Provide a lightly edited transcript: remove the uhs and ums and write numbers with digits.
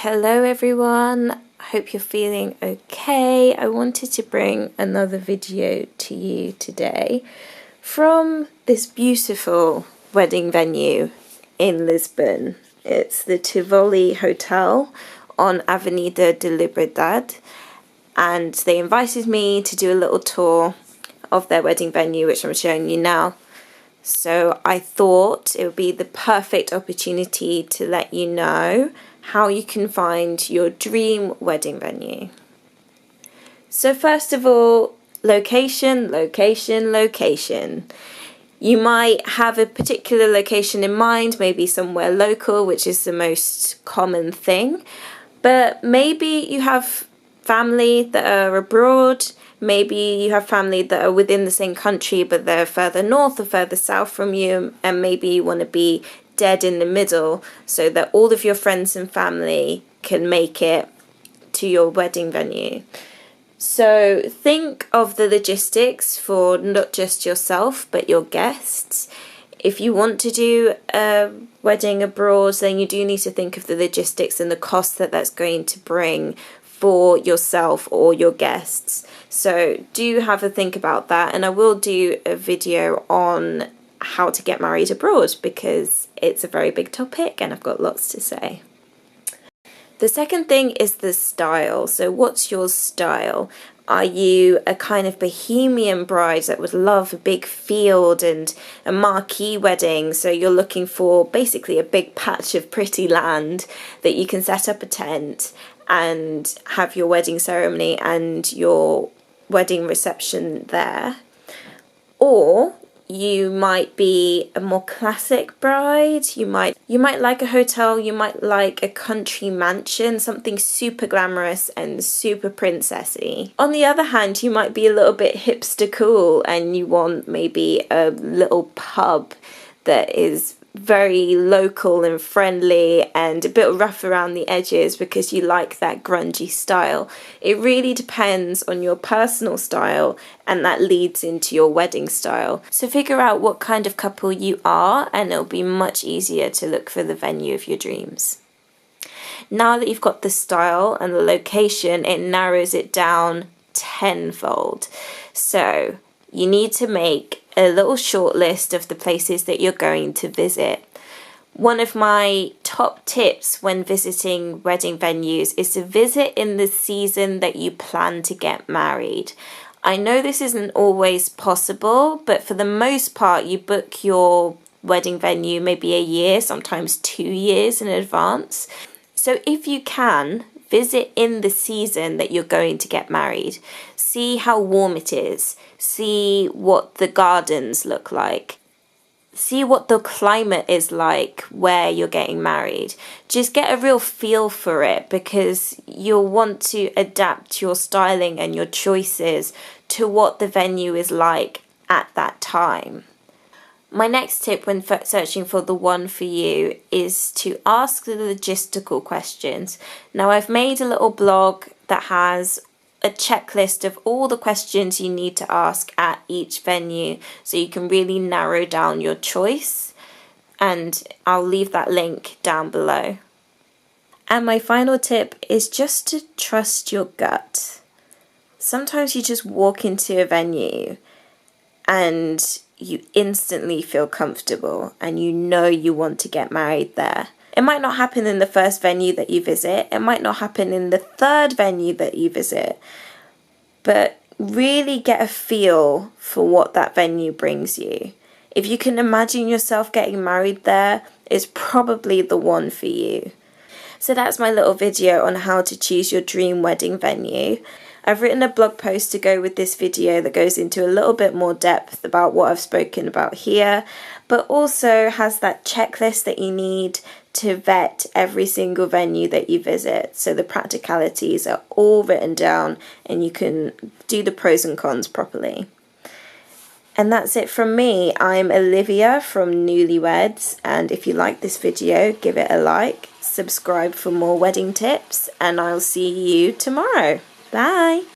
Hello everyone, I hope you're feeling okay. I wanted to bring another video to you today from this beautiful wedding venue in Lisbon. It's the Tivoli Hotel on Avenida de Liberdade, and they invited me to do a little tour of their wedding venue, which I'm showing you now. So I thought it would be the perfect opportunity to let you know how you can find your dream wedding venue. So first of all, location, location, location. You might have a particular location in mind, maybe somewhere local, which is the most common thing. But maybe you have family that are abroad. Maybe you have family that are within the same country, but they're further north or further south from you, and maybe you want to be dead in the middle so that all of your friends and family can make it to your wedding venue. So think of the logistics for not just yourself, but your guests. If you want to do a wedding abroad, then you do need to think of the logistics and the cost that that's going to bring for yourself or your guests. So do have a think about that, and I will do a video on how to get married abroad because it's a very big topic and I've got lots to say. The second thing is the style. So what's your style? Are you a kind of bohemian bride that would love a big field and a marquee wedding? So you're looking for basically a big patch of pretty land that you can set up a tent and have your wedding ceremony and your wedding reception there. Or you might be a more classic bride. You might like a hotel, you might like a country mansion, something super glamorous and super princessy. On the other hand, you might be a little bit hipster cool and you want maybe a little pub that is very local and friendly and a bit rough around the edges because you like that grungy style. It really depends on your personal style, and that leads into your wedding style. So figure out what kind of couple you are and it'll be much easier to look for the venue of your dreams. Now that you've got the style and the location, it narrows it down tenfold. So you need to make a little short list of the places that you're going to visit. One of my top tips when visiting wedding venues is to visit in the season that you plan to get married. I know this isn't always possible, but for the most part you book your wedding venue maybe a year, sometimes 2 years in advance. So if you can, visit in the season that you're going to get married. See how warm it is. See what the gardens look like. See what the climate is like where you're getting married. Just get a real feel for it because you'll want to adapt your styling and your choices to what the venue is like at that time. My next tip when searching for the one for you is to ask the logistical questions. Now, I've made a little blog that has a checklist of all the questions you need to ask at each venue so you can really narrow down your choice, and I'll leave that link down below. And my final tip is just to trust your gut. Sometimes you just walk into a venue and you instantly feel comfortable and you know you want to get married there. It might not happen in the first venue that you visit. It might not happen in the third venue that you visit. But really get a feel for what that venue brings you. If you can imagine yourself getting married there, it's probably the one for you. So that's my little video on how to choose your dream wedding venue. I've written a blog post to go with this video that goes into a little bit more depth about what I've spoken about here, but also has that checklist that you need to vet every single venue that you visit. So the practicalities are all written down and you can do the pros and cons properly. And that's it from me. I'm Olivia from Nulyweds, and if you like this video, give it a like, subscribe for more wedding tips, and I'll see you tomorrow. Bye!